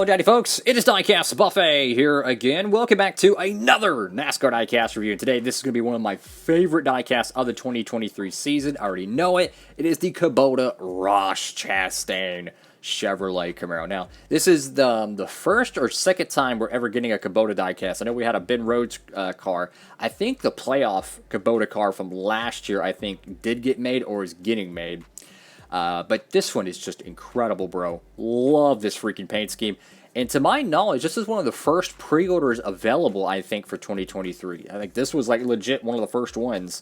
Howdy folks, it is Diecastbuffet here again. Welcome back to another NASCAR Diecast review. And today this is going to be one of my favorite diecasts of the 2023 season. I already know it. It is the Kubota Ross Chastain Chevrolet Camaro. Now, this is the first or second time we're ever getting a Kubota diecast. I know we had a Ben Rhodes car. I think the playoff Kubota car from last year, I think, did get made or is getting made. But this one is just incredible, bro. Love this freaking paint scheme. And to my knowledge, this is one of the first pre-orders available, I think, for 2023. I think this was like legit one of the first ones.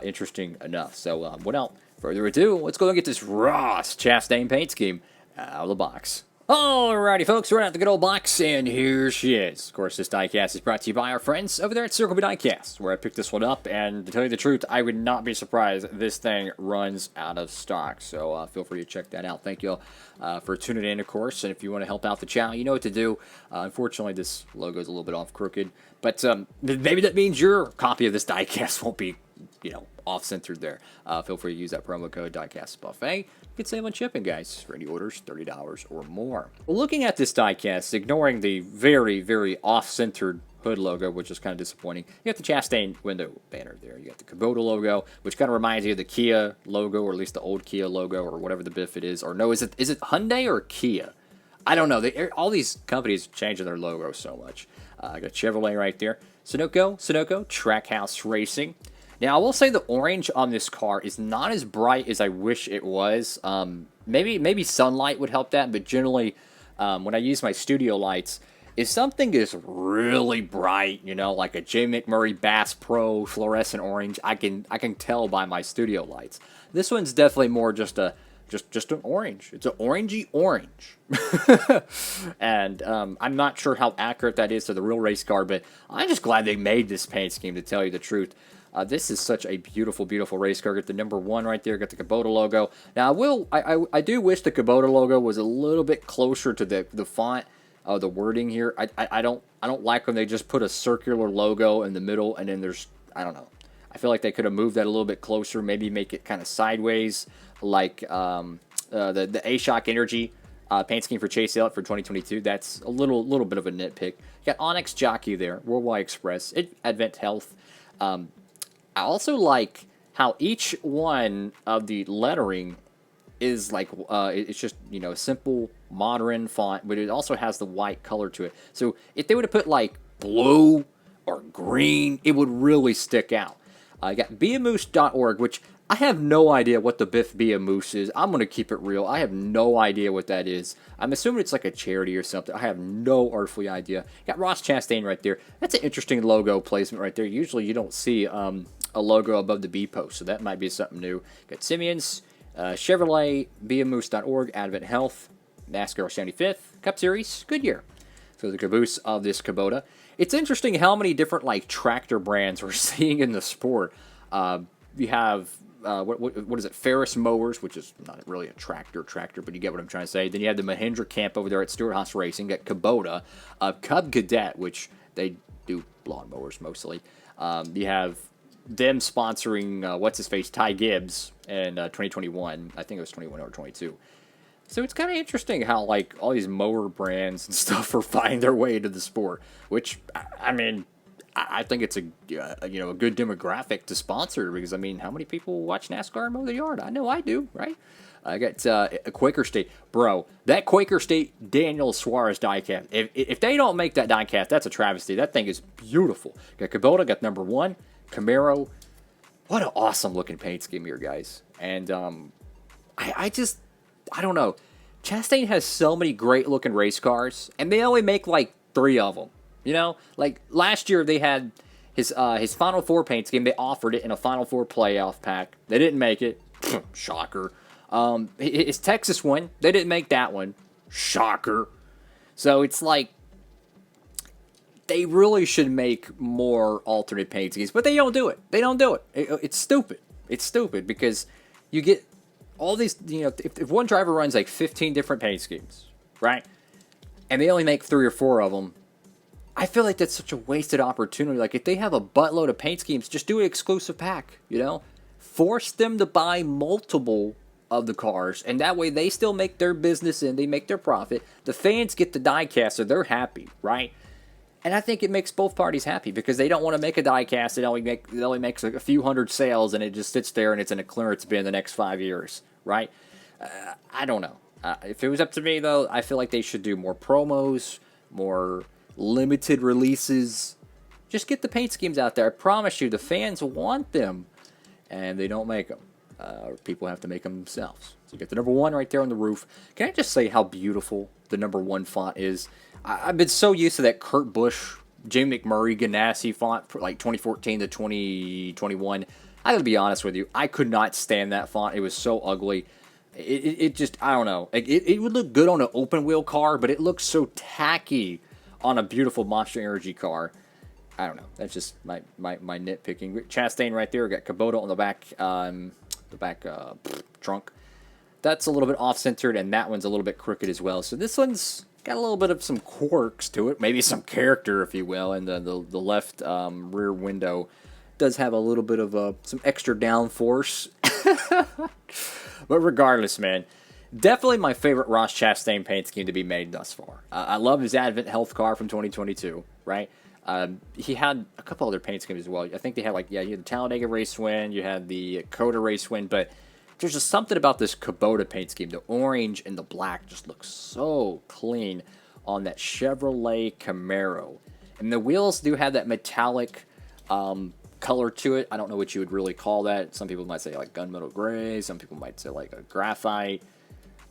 Interesting enough. So without further ado, let's go and get this Ross Chastain paint scheme out of the box. Alrighty, folks, we're out the good old box, and here she is. Of course, this diecast is brought to you by our friends over there at B Diecast, where I picked this one up, and to tell you the truth, I would not be surprised if this thing runs out of stock, so feel free to check that out. Thank you for tuning in, of course, and if you want to help out the channel, you know what to do. Unfortunately, this logo is a little bit off crooked, but maybe that means your copy of this diecast won't be, off-centered there. Feel free to use that promo code Diecastbuffet. You can save on shipping, guys, for any orders $30 or more. Well, looking at this diecast, ignoring the very, very off-centered hood logo, which is kind of disappointing, you got the Chastain window banner there. You got the Kubota logo, which kind of reminds you of the Kia logo, or at least the old Kia logo, or whatever the biff it is. Or no, is it Hyundai or Kia? I don't know. All these companies changing their logo so much. I got Chevrolet right there. Sunoco, Trackhouse Racing. Now, I will say the orange on this car is not as bright as I wish it was. Maybe sunlight would help that, but generally, when I use my studio lights, if something is really bright, like a J. McMurray Bass Pro fluorescent orange, I can tell by my studio lights. This one's definitely more just an orange. It's an orangey orange. And I'm not sure how accurate that is to the real race car, but I'm just glad they made this paint scheme, to tell you the truth. This is such a beautiful, beautiful race car. Got the number 1 right there. Got the Kubota logo. Now, I do wish the Kubota logo was a little bit closer to the font, the wording here. I don't like when they just put a circular logo in the middle, and then there's, I don't know. I feel like they could have moved that a little bit closer. Maybe make it kind of sideways, like the A-Shock Energy paint scheme for Chase Elliott for 2022. That's a little bit of a nitpick. You got Onyx Jockey there. Worldwide Express. Advent Health. I also like how each one of the lettering is like, it's just, a simple modern font, but it also has the white color to it. So if they would have put like blue or green, it would really stick out. I got beamoose.org, which I have no idea what the Biff Be a Moose is. I'm going to keep it real. I have no idea what that is. I'm assuming it's like a charity or something. I have no earthly idea. Got Ross Chastain right there. That's an interesting logo placement right there. Usually you don't see a logo above the B post, so that might be something new. Got Simeon's, Chevrolet, beamoose.org, Advent Health, NASCAR 75th, Cup Series, Goodyear. So the caboose of this Kubota. It's interesting how many different tractor brands we're seeing in the sport. You have what is it? Ferris Mowers, which is not really a tractor, but you get what I'm trying to say. Then you have the Mahindra camp over there at Stewart-Haas Racing. Got Kubota, Cub Cadet, which they do lawnmowers mostly. You have them sponsoring what's his face, Ty Gibbs in 2021. I think it was 21 or 22. So it's kind of interesting how all these mower brands and stuff are finding their way into the sport, which I mean, I think it's a good demographic to sponsor, because how many people watch NASCAR and mow the yard? I know I do, right? I got a Quaker State, bro. That Quaker State Daniel Suarez diecast. If they don't make that diecast, that's a travesty. That thing is beautiful. Got Kubota, got number 1, Camaro. What an awesome looking paint scheme here, guys. And I don't know. Chastain has so many great looking race cars, and they only make 3 of them. Last year they had his Final Four paint scheme. They offered it in a Final Four playoff pack. They didn't make it. Shocker. His Texas one, they didn't make that one. Shocker. So it's they really should make more alternate paint schemes, but they don't do it. It's stupid. It's stupid because you get all these, if one driver runs 15 different paint schemes, right, and they only make 3 or 4 of them, I feel like that's such a wasted opportunity. If they have a buttload of paint schemes, just do an exclusive pack, Force them to buy multiple of the cars, and that way they still make their business and they make their profit. The fans get the diecast, so they're happy, right? And I think it makes both parties happy because they don't want to make a diecast that only makes like a few hundred sales and it just sits there and it's in a clearance bin the next 5 years, right? I don't know. If it was up to me, though, I feel like they should do more promos, more limited releases. Just get the paint schemes out there. I promise you, the fans want them, and they don't make them. People have to make them themselves. So you get the number 1 right there on the roof. Can I just say how beautiful the number 1 font is? I've been so used to that Kurt Busch, Jim McMurray, Ganassi font for like 2014 to 2021. I gotta be honest with you, I could not stand that font. It was so ugly. It just, I don't know. It would look good on an open wheel car, but it looks so tacky on a beautiful Monster Energy car. I don't know. That's just my nitpicking. Chastain right there. Got Kubota on the back trunk. That's a little bit off-centered, and that one's a little bit crooked as well. So this one's got a little bit of some quirks to it, maybe some character, if you will. And the left rear window does have a little bit of some extra downforce. But regardless, man, definitely my favorite Ross Chastain paint scheme to be made thus far. I love his Advent Health car from 2022, right? He had a couple other paint schemes as well. I think they had you had the Talladega Race Win, you had the Coda Race Win, but there's just something about this Kubota paint scheme. The orange and the black just looks so clean on that Chevrolet Camaro. And the wheels do have that metallic color to it. I don't know what you would really call that. Some people might say like gunmetal gray. Some people might say like a graphite.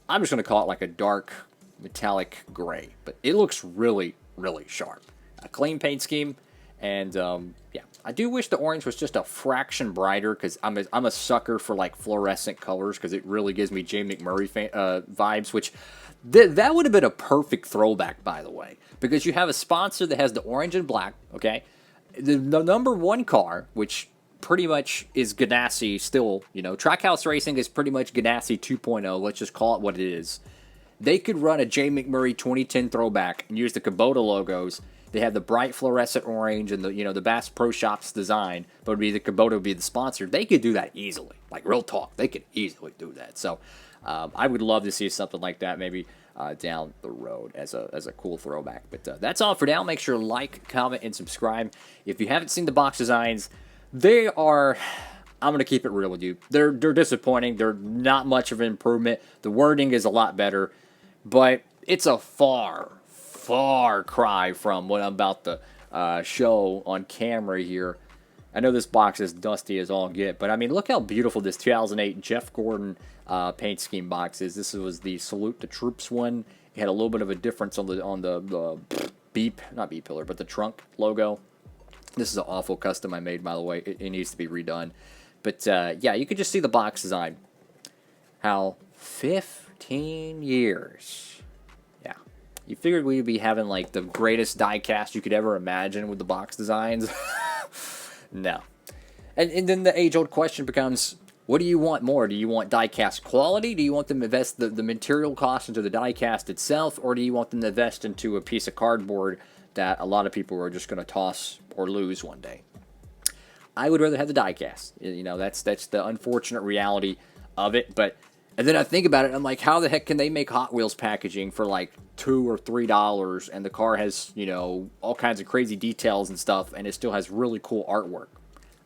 I'm just going to call it like a dark metallic gray. But it looks really, really sharp. A clean paint scheme. And yeah, I do wish the orange was just a fraction brighter because I'm a sucker for like fluorescent colors because it really gives me Jay McMurray vibes, which that would have been a perfect throwback, by the way, because you have a sponsor that has the orange and black, okay? The number 1 car, which pretty much is Ganassi still, you know, Trackhouse Racing is pretty much Ganassi 2.0. Let's just call it what it is. They could run a Jay McMurray 2010 throwback and use the Kubota logos. They have the bright fluorescent orange and the Bass Pro Shops design, but the Kubota would be the sponsor. They could do that easily. Like real talk, they could easily do that. So I would love to see something like that maybe down the road as a cool throwback. But that's all for now. Make sure to like, comment, and subscribe. If you haven't seen the box designs, they are, I'm going to keep it real with you. They're disappointing. They're not much of an improvement. The wording is a lot better, but it's a far cry from what I'm about to show on camera here. I know this box is dusty as all get, but I mean, look how beautiful this 2008 Jeff Gordon paint scheme box is. This was the Salute the Troops one. It had a little bit of a difference on the not B pillar, but the trunk logo. This is an awful custom I made, by the way. It needs to be redone. But yeah, you could just see the box design. How 15 years. Yeah. You figured we'd be having like the greatest diecast you could ever imagine with the box designs. No. And then the age-old question becomes, what do you want more? Do you want diecast quality? Do you want them to invest the material cost into the diecast itself? Or do you want them to invest into a piece of cardboard that a lot of people are just going to toss or lose one day? I would rather have the diecast. You know, that's the unfortunate reality of it. But and then I think about it, I'm like, how the heck can they make Hot Wheels packaging for like $2 or $3 and the car has, you know, all kinds of crazy details and stuff and it still has really cool artwork?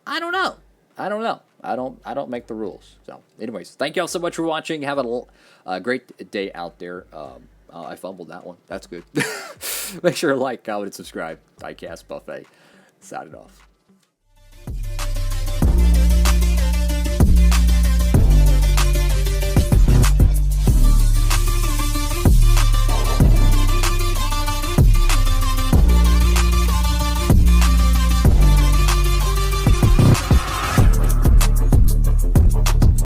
I don't know. I don't make the rules. So anyways, thank y'all so much for watching. Have a great day out there. I fumbled that one. That's good. Make sure to like, comment, and subscribe. Diecastbuffet. Signing off.